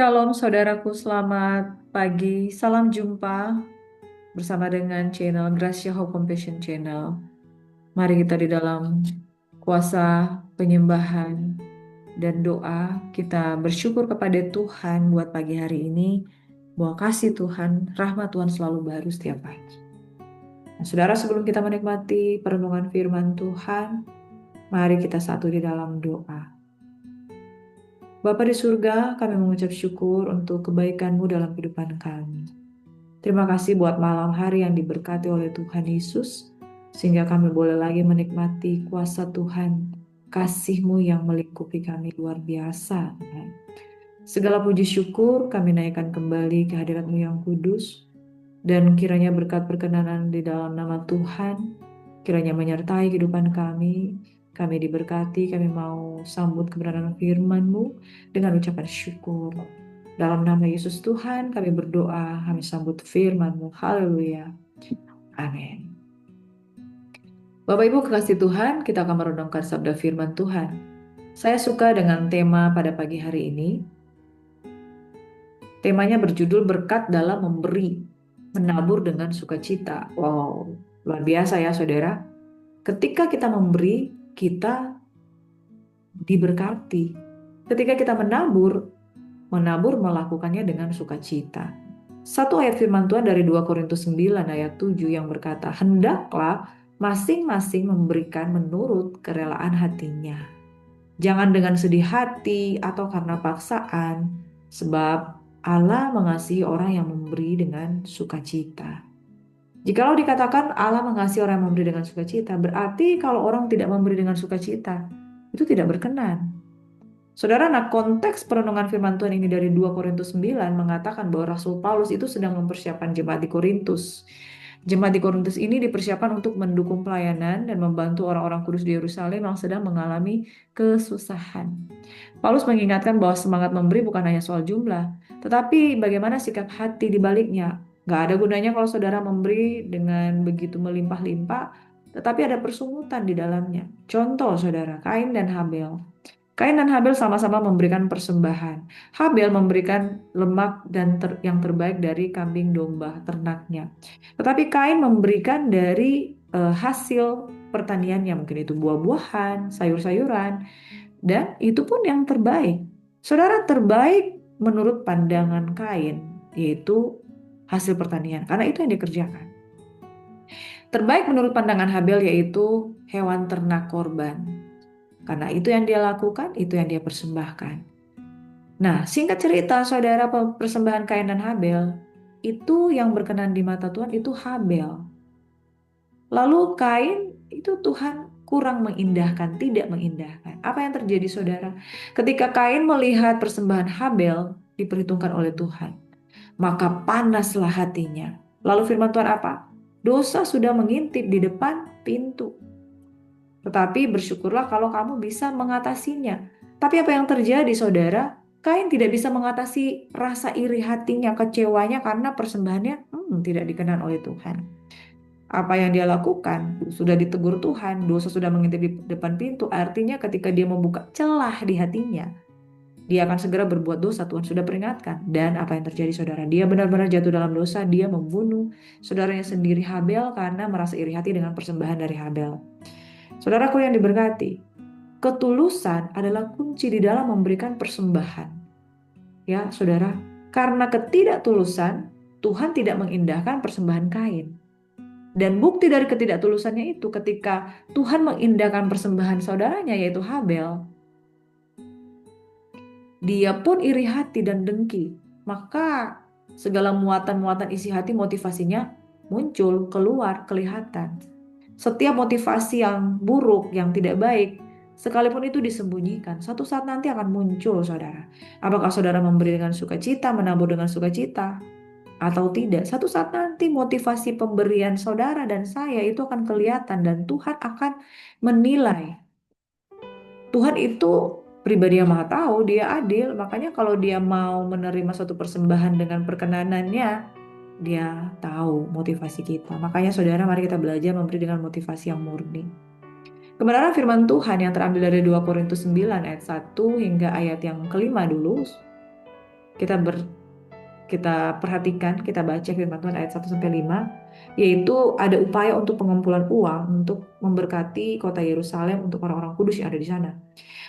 Shalom saudaraku, selamat pagi. Salam jumpa bersama dengan channel Gracia Hope Compassion Channel. Mari kita di dalam kuasa penyembahan dan doa, kita bersyukur kepada Tuhan buat pagi hari ini, bahwa kasih Tuhan, rahmat Tuhan selalu baru setiap pagi. Nah, saudara, sebelum kita menikmati perenungan firman Tuhan, mari kita satu di dalam doa. Bapa di surga, kami mengucap syukur untuk kebaikan-Mu dalam kehidupan kami. Terima kasih buat malam hari yang diberkati oleh Tuhan Yesus, sehingga kami boleh lagi menikmati kuasa Tuhan, kasih-Mu yang melingkupi kami luar biasa. Tuhan. Segala puji syukur kami naikkan kembali ke hadirat-Mu yang kudus, dan kiranya berkat perkenanan di dalam nama Tuhan, kiranya menyertai kehidupan kami. Kami diberkati, kami mau sambut kebenaran firman-Mu dengan ucapan syukur. Dalam nama Yesus Tuhan kami berdoa, kami sambut firman-Mu. Haleluya. Amin. Bapak Ibu kekasih Tuhan, kita akan merenungkan sabda firman Tuhan. Saya suka dengan tema pada pagi hari ini. Temanya berjudul berkat dalam memberi, menabur dengan sukacita. Wow, luar biasa ya saudara. Ketika kita memberi, kita diberkati. Ketika kita menabur melakukannya dengan sukacita. Satu ayat firman Tuhan dari 2 Korintus 9 ayat 7 yang berkata, hendaklah masing-masing memberikan menurut kerelaan hatinya. Jangan dengan sedih hati atau karena paksaan, sebab Allah mengasihi orang yang memberi dengan sukacita. Jikalau dikatakan Allah mengasihi orang yang memberi dengan sukacita, berarti kalau orang tidak memberi dengan sukacita, itu tidak berkenan. Saudara, nah konteks perenungan firman Tuhan ini dari 2 Korintus 9 mengatakan bahwa Rasul Paulus itu sedang mempersiapkan jemaat di Korintus. Jemaat di Korintus ini dipersiapkan untuk mendukung pelayanan dan membantu orang-orang kudus di Yerusalem yang sedang mengalami kesusahan. Paulus mengingatkan bahwa semangat memberi bukan hanya soal jumlah, tetapi bagaimana sikap hati di baliknya. Gak ada gunanya kalau saudara memberi dengan begitu melimpah-limpah, tetapi ada persungutan di dalamnya. Contoh saudara, Kain dan Habel. Kain dan Habel sama-sama memberikan persembahan. Habel memberikan lemak dan yang terbaik dari kambing domba ternaknya. Tetapi Kain memberikan dari hasil pertaniannya, mungkin itu buah-buahan, sayur-sayuran, dan itu pun yang terbaik. Saudara, terbaik menurut pandangan Kain, yaitu hasil pertanian, karena itu yang dikerjakan. Terbaik menurut pandangan Habel yaitu hewan ternak korban. Karena itu yang dia lakukan, itu yang dia persembahkan. Nah, singkat cerita, saudara, persembahan Kain dan Habel, itu yang berkenan di mata Tuhan, itu Habel. Lalu Kain, itu Tuhan kurang mengindahkan, tidak mengindahkan. Apa yang terjadi, saudara? Ketika Kain melihat persembahan Habel diperhitungkan oleh Tuhan, maka panaslah hatinya. Lalu firman Tuhan apa? Dosa sudah mengintip di depan pintu. Tetapi bersyukurlah kalau kamu bisa mengatasinya. Tapi apa yang terjadi, saudara? Kain tidak bisa mengatasi rasa iri hatinya, kecewanya karena persembahannya tidak dikenan oleh Tuhan. Apa yang dia lakukan? Sudah ditegur Tuhan, dosa sudah mengintip di depan pintu. Artinya ketika dia membuka celah di hatinya, dia akan segera berbuat dosa. Tuhan sudah peringatkan. Dan apa yang terjadi, saudara? Dia benar-benar jatuh dalam dosa. Dia membunuh saudaranya sendiri Habel karena merasa iri hati dengan persembahan dari Habel. Saudaraku yang diberkati, ketulusan adalah kunci di dalam memberikan persembahan. Ya, saudara, karena ketidaktulusan, Tuhan tidak mengindahkan persembahan Kain. Dan bukti dari ketidaktulusannya itu ketika Tuhan mengindahkan persembahan saudaranya yaitu Habel, dia pun iri hati dan dengki. Maka segala muatan-muatan isi hati motivasinya muncul, keluar, kelihatan. Setiap motivasi yang buruk, yang tidak baik, sekalipun itu disembunyikan, satu saat nanti akan muncul, saudara. Apakah saudara memberi dengan sukacita, menabur dengan sukacita, atau tidak? Satu saat nanti motivasi pemberian saudara dan saya itu akan kelihatan dan Tuhan akan menilai. Tuhan itu pribadi yang maha tahu, dia adil. Makanya kalau dia mau menerima suatu persembahan dengan perkenanannya, dia tahu motivasi kita. Makanya saudara, mari kita belajar memberi dengan motivasi yang murni. Kebenaran firman Tuhan yang terambil dari 2 Korintus 9 ayat 1 hingga ayat yang kelima dulu. kita perhatikan, kita baca firman Tuhan ayat 1-5, yaitu ada upaya untuk pengumpulan uang untuk memberkati kota Yerusalem untuk orang-orang kudus yang ada di sana.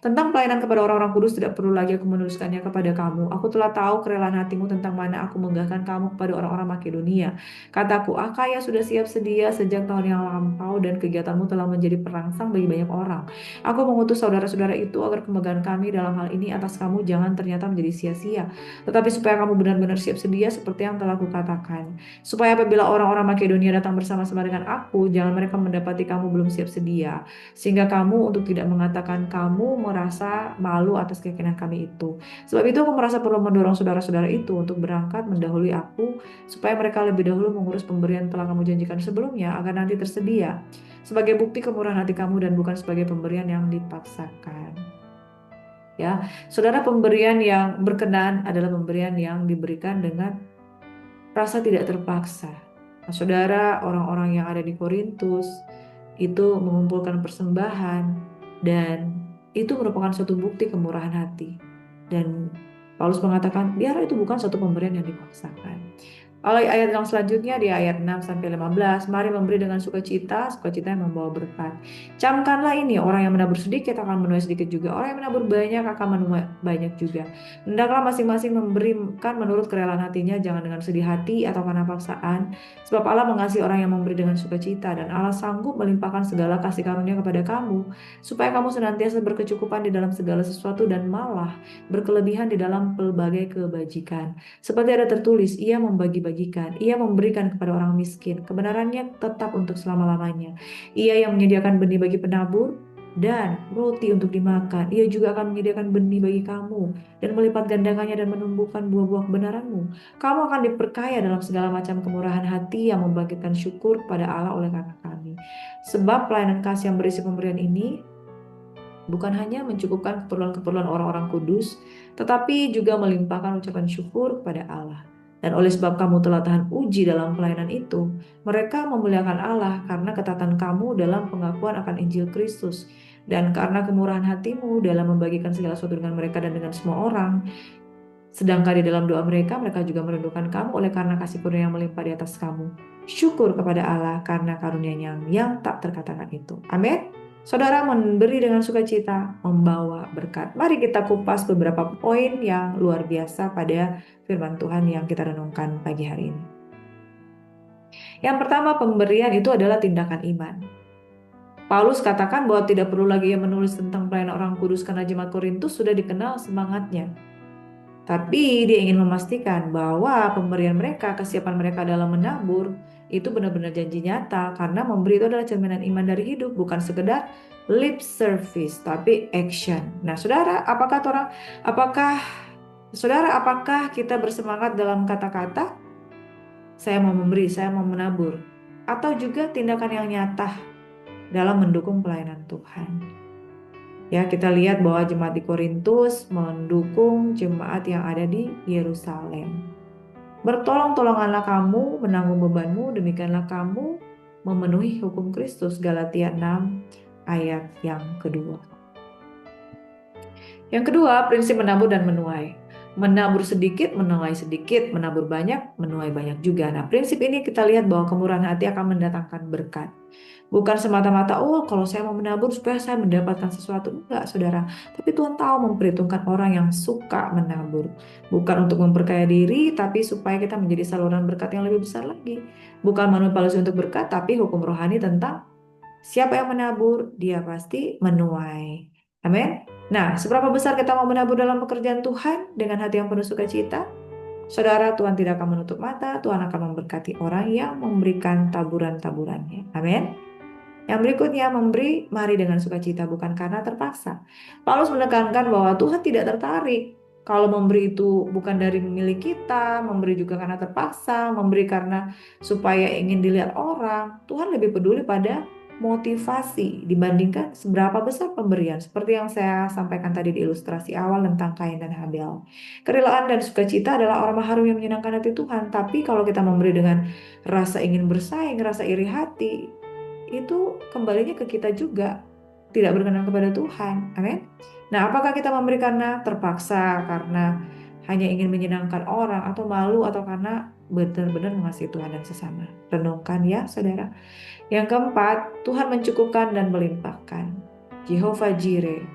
Tentang pelayanan kepada orang-orang kudus tidak perlu lagi aku menuliskannya kepada kamu. Aku telah tahu kerelaan hatimu tentang mana aku menggahkan kamu kepada orang-orang Makedonia. Kataku, Akaya sudah siap sedia sejak tahun yang lampau dan kegiatanmu telah menjadi perangsang bagi banyak orang. Aku mengutus saudara-saudara itu agar kemegahan kami dalam hal ini atas kamu jangan ternyata menjadi sia-sia. Tetapi supaya kamu benar-benar siap sedia seperti yang telah kukatakan. Supaya apabila orang-orang Makedonia datang bersama-sama dengan aku, jangan mereka mendapati kamu belum siap sedia. Sehingga kamu untuk tidak mengatakan kamu merasa malu atas keyakinan kami itu. Sebab itu aku merasa perlu mendorong saudara-saudara itu untuk berangkat mendahului aku supaya mereka lebih dahulu mengurus pemberian telah kamu janjikan sebelumnya agar nanti tersedia sebagai bukti kemurahan hati kamu dan bukan sebagai pemberian yang dipaksakan. Ya, saudara, pemberian yang berkenan adalah pemberian yang diberikan dengan rasa tidak terpaksa. Nah, saudara, orang-orang yang ada di Korintus itu mengumpulkan persembahan dan itu merupakan suatu bukti kemurahan hati. Dan Paulus mengatakan, biar itu bukan suatu pemberian yang dipaksakan. Oleh ayat yang selanjutnya di ayat 6-15, mari memberi dengan sukacita, sukacita yang membawa berkat. Camkanlah ini, orang yang menabur sedikit akan menuai sedikit juga, orang yang menabur banyak akan menuai banyak juga. Hendaklah masing-masing memberikan menurut kerelaan hatinya, jangan dengan sedih hati atau karena paksaan, sebab Allah mengasihi orang yang memberi dengan sukacita, dan Allah sanggup melimpahkan segala kasih karunia kepada kamu, supaya kamu senantiasa berkecukupan di dalam segala sesuatu dan malah berkelebihan di dalam pelbagai kebajikan. Seperti ada tertulis, ia membagi-bagikan, ia memberikan kepada orang miskin, kebenarannya tetap untuk selama-lamanya. Ia yang menyediakan benih bagi penabur dan roti untuk dimakan, ia juga akan menyediakan benih bagi kamu dan melipat gandakannya dan menumbuhkan buah-buah kebenaranmu. Kamu akan diperkaya dalam segala macam kemurahan hati yang membangkitkan syukur pada Allah oleh karena kami. Sebab pelayanan kasih yang berisi pemberian ini bukan hanya mencukupkan keperluan-keperluan orang-orang kudus, tetapi juga melimpahkan ucapan syukur kepada Allah. Dan oleh sebab kamu telah tahan uji dalam pelayanan itu, mereka memuliakan Allah karena ketatan kamu dalam pengakuan akan Injil Kristus, dan karena kemurahan hatimu dalam membagikan segala sesuatu dengan mereka dan dengan semua orang. Sedangkan di dalam doa mereka juga merindukan kamu oleh karena kasih karunia yang melimpah di atas kamu. Syukur kepada Allah karena karunia-Nya yang tak terkatakan itu. Amin. Saudara, memberi dengan sukacita membawa berkat. Mari kita kupas beberapa poin yang luar biasa pada firman Tuhan yang kita renungkan pagi hari ini. Yang pertama, pemberian itu adalah tindakan iman. Paulus katakan bahwa tidak perlu lagi ia menulis tentang pelayanan orang kudus karena jemaat Korintus sudah dikenal semangatnya. Tapi dia ingin memastikan bahwa pemberian mereka, kesiapan mereka dalam menabur, itu benar-benar janji nyata. Karena memberi itu adalah cerminan iman dari hidup, bukan sekedar lip service, tapi action. Nah, saudara, apakah kita bersemangat dalam kata-kata, saya mau memberi, saya mau menabur, atau juga tindakan yang nyata dalam mendukung pelayanan Tuhan? Ya, kita lihat bahwa jemaat di Korintus mendukung jemaat yang ada di Yerusalem. Bertolong-tolonganlah kamu menanggung bebanmu, demikianlah kamu memenuhi hukum Kristus. Galatia 6 ayat yang kedua. Yang kedua, prinsip menabur dan menuai. Menabur sedikit, menuai sedikit, menabur banyak, menuai banyak juga. Nah, prinsip ini kita lihat bahwa kemurahan hati akan mendatangkan berkat. Bukan semata-mata, oh kalau saya mau menabur supaya saya mendapatkan sesuatu. Enggak, saudara. Tapi Tuhan tahu memperhitungkan orang yang suka menabur. Bukan untuk memperkaya diri, tapi supaya kita menjadi saluran berkat yang lebih besar lagi. Bukan manipulasi untuk berkat, tapi hukum rohani tentang siapa yang menabur, dia pasti menuai. Amin. Nah, seberapa besar kita mau menabur dalam pekerjaan Tuhan dengan hati yang penuh sukacita? Saudara, Tuhan tidak akan menutup mata, Tuhan akan memberkati orang yang memberikan taburan-taburannya. Amin. Yang berikutnya, memberi mari dengan sukacita, bukan karena terpaksa. Paulus menekankan bahwa Tuhan tidak tertarik kalau memberi itu bukan dari milik kita, memberi juga karena terpaksa, memberi karena supaya ingin dilihat orang. Tuhan lebih peduli pada motivasi dibandingkan seberapa besar pemberian. Seperti yang saya sampaikan tadi di ilustrasi awal tentang Kain dan Habel. Kerelaan dan sukacita adalah aroma harum yang menyenangkan hati Tuhan. Tapi kalau kita memberi dengan rasa ingin bersaing, rasa iri hati, itu kembalinya ke kita juga, tidak berkenan kepada Tuhan. Amin. Nah, apakah kita memberi karena terpaksa, karena hanya ingin menyenangkan orang, atau malu, atau karena benar-benar mengasihi Tuhan dan sesama. Renungkan ya saudara. Yang keempat, Tuhan mencukupkan dan melimpahkan. Jehovah Jireh.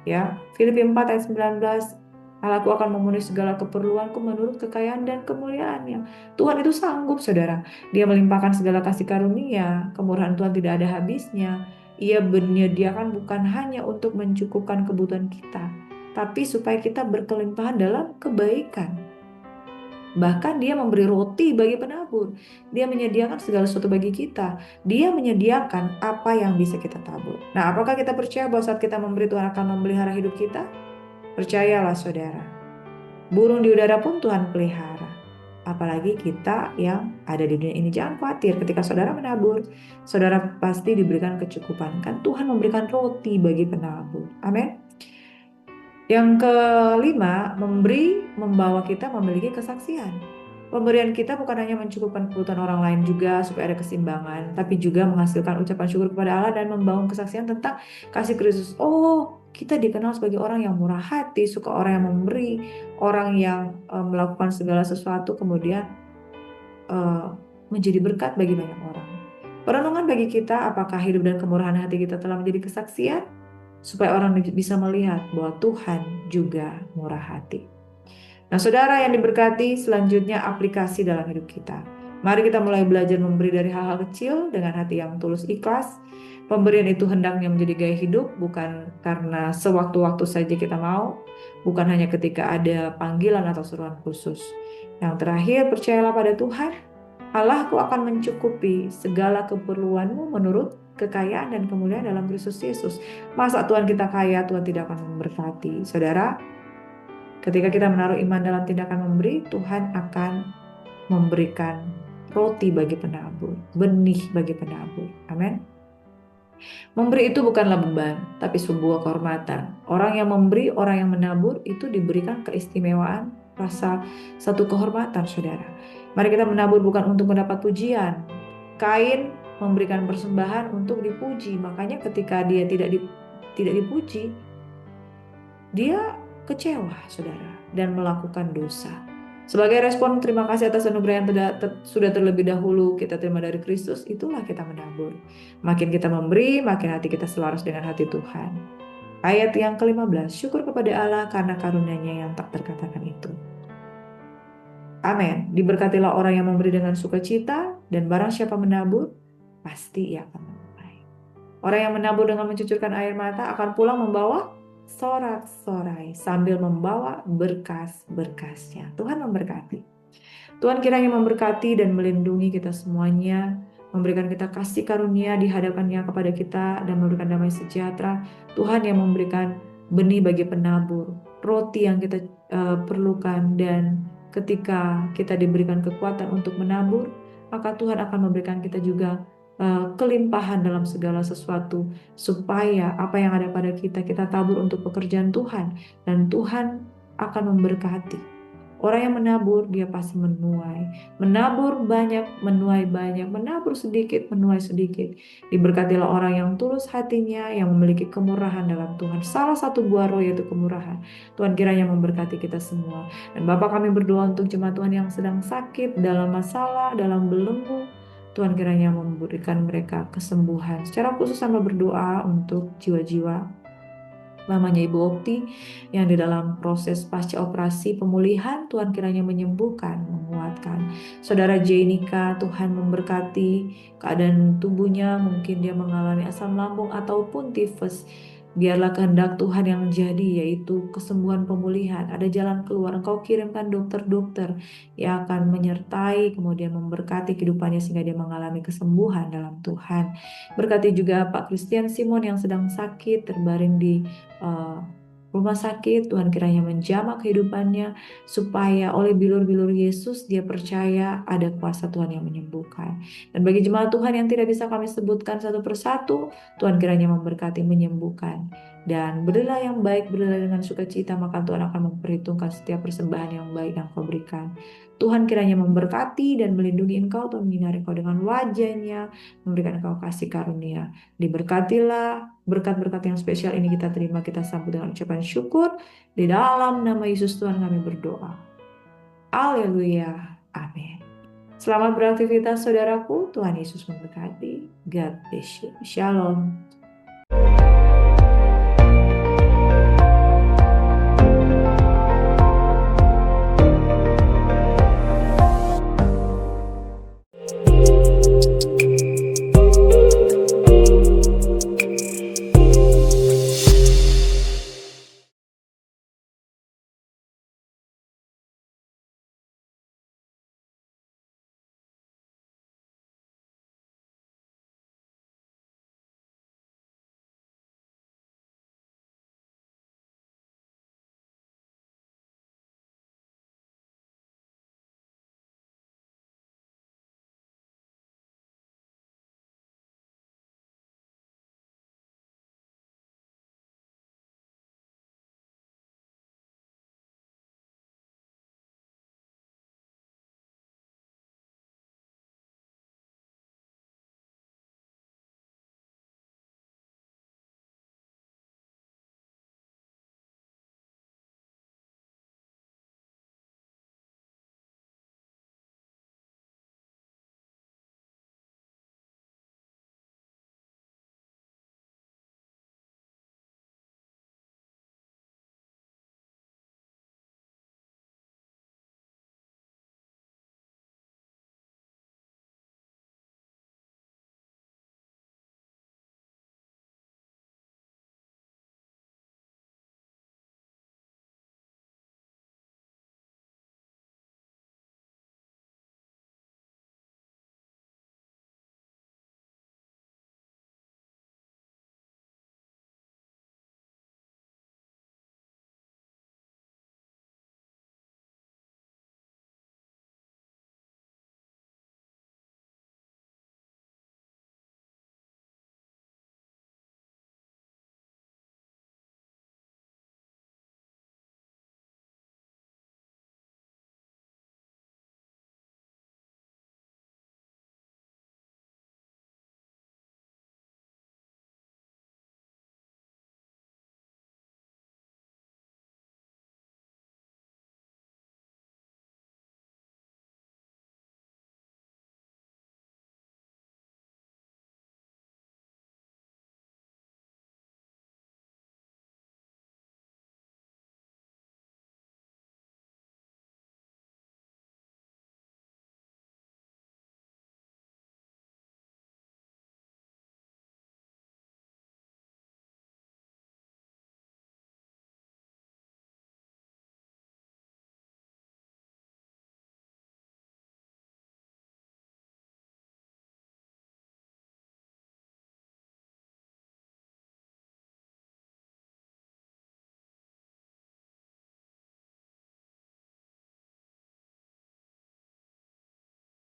Ya, Filipi 4 ayat 19, Allahku akan memenuhi segala keperluanku menurut kekayaan dan kemuliaannya. Tuhan itu sanggup, saudara. Dia melimpahkan segala kasih karunia. Kemurahan Tuhan tidak ada habisnya. Ia menyediakan bukan hanya untuk mencukupkan kebutuhan kita, tapi supaya kita berkelimpahan dalam kebaikan. Bahkan dia memberi roti bagi penabur. Dia menyediakan segala sesuatu bagi kita. Dia menyediakan apa yang bisa kita tabur. Nah, apakah kita percaya bahwa saat kita memberi, Tuhan akan memelihara hidup kita? Percayalah saudara. Burung di udara pun Tuhan pelihara. Apalagi kita yang ada di dunia ini. Jangan khawatir ketika saudara menabur, saudara pasti diberikan kecukupan. Kan Tuhan memberikan roti bagi penabur. Amin. Yang kelima, memberi membawa kita memiliki kesaksian. Pemberian kita bukan hanya mencukupkan kebutuhan orang lain juga supaya ada keseimbangan, tapi juga menghasilkan ucapan syukur kepada Allah dan membangun kesaksian tentang kasih Kristus. Oh, kita dikenal sebagai orang yang murah hati, suka orang yang memberi, orang yang melakukan segala sesuatu kemudian menjadi berkat bagi banyak orang. Perenungan bagi kita, apakah hidup dan kemurahan hati kita telah menjadi kesaksian? Supaya orang bisa melihat bahwa Tuhan juga murah hati. Nah, saudara yang diberkati, selanjutnya aplikasi dalam hidup kita. Mari kita mulai belajar memberi dari hal-hal kecil dengan hati yang tulus ikhlas. Pemberian itu hendaknya menjadi gaya hidup, bukan karena sewaktu-waktu saja kita mau, bukan hanya ketika ada panggilan atau seruan khusus. Yang terakhir, percayalah pada Tuhan. Allahku akan mencukupi segala keperluanmu menurut kekayaan dan kemuliaan dalam Kristus Yesus. Masa Tuhan kita kaya, Tuhan tidak akan memberkati. Saudara, ketika kita menaruh iman dalam tindakan memberi, Tuhan akan memberikan roti bagi penabur, benih bagi penabur. Amin. Memberi itu bukanlah beban, tapi sebuah kehormatan. Orang yang memberi, orang yang menabur itu diberikan keistimewaan, rasa satu kehormatan, saudara. Mari kita menabur bukan untuk mendapat pujian. Kain memberikan persembahan untuk dipuji, makanya ketika dia tidak dipuji, dia kecewa, saudara, dan melakukan dosa. Sebagai respon terima kasih atas anugerah yang sudah terlebih dahulu kita terima dari Kristus, itulah kita menabur. Makin kita memberi, makin hati kita selaras dengan hati Tuhan. Ayat yang ke-15, syukur kepada Allah karena karunia-Nya yang tak terkatakan itu. Amin. Diberkatilah orang yang memberi dengan sukacita, dan barang siapa menabur, pasti ia akan menuai. Orang yang menabur dengan mencucurkan air mata akan pulang membawa sorak-sorai sambil membawa berkas-berkasnya. Tuhan memberkati. Tuhan kiranya memberkati dan melindungi kita semuanya, memberikan kita kasih karunia di hadapannya kepada kita, dan memberikan damai sejahtera. Tuhan yang memberikan benih bagi penabur, roti yang kita perlukan, dan ketika kita diberikan kekuatan untuk menabur, maka Tuhan akan memberikan kita juga kelimpahan dalam segala sesuatu, supaya apa yang ada pada kita tabur untuk pekerjaan Tuhan, dan Tuhan akan memberkati. Orang yang menabur, dia pasti menuai. Menabur banyak, menuai banyak. Menabur sedikit, menuai sedikit. Diberkatilah orang yang tulus hatinya, yang memiliki kemurahan dalam Tuhan. Salah satu buah roh yaitu kemurahan. Tuhan kiranya memberkati kita semua. Dan Bapa, kami berdoa untuk jemaat Tuhan yang sedang sakit, dalam masalah, dalam belenggu. Tuhan kiranya memberikan mereka kesembuhan. Secara khusus sama berdoa untuk jiwa-jiwa mamanya Ibu Okti yang di dalam proses pasca operasi pemulihan. Tuhan kiranya menyembuhkan, menguatkan. Saudara Jenika, Tuhan memberkati keadaan tubuhnya, mungkin dia mengalami asam lambung ataupun tifus. Biarlah kehendak Tuhan yang jadi, yaitu kesembuhan, pemulihan. Ada jalan keluar. Engkau kirimkan dokter-dokter yang akan menyertai, kemudian memberkati kehidupannya sehingga dia mengalami kesembuhan dalam Tuhan. Berkati juga Pak Christian Simon yang sedang sakit, terbaring di rumah sakit. Tuhan kiranya menjamah kehidupannya, supaya oleh bilur-bilur Yesus dia percaya ada kuasa Tuhan yang menyembuhkan. Dan bagi jemaat Tuhan yang tidak bisa kami sebutkan satu persatu, Tuhan kiranya memberkati, menyembuhkan. Dan berilah yang baik, berilah dengan sukacita, maka Tuhan akan memperhitungkan setiap persembahan yang baik yang kau berikan. Tuhan kiranya memberkati dan melindungi engkau, Tuhan menyinari engkau dengan wajah-Nya, memberikan engkau kasih karunia. Diberkatilah, berkat-berkat yang spesial ini kita terima, kita sambut dengan ucapan syukur. Di dalam nama Yesus Tuhan kami berdoa. Haleluya. Amin. Selamat beraktivitas saudaraku. Tuhan Yesus memberkati. God bless you. Shalom.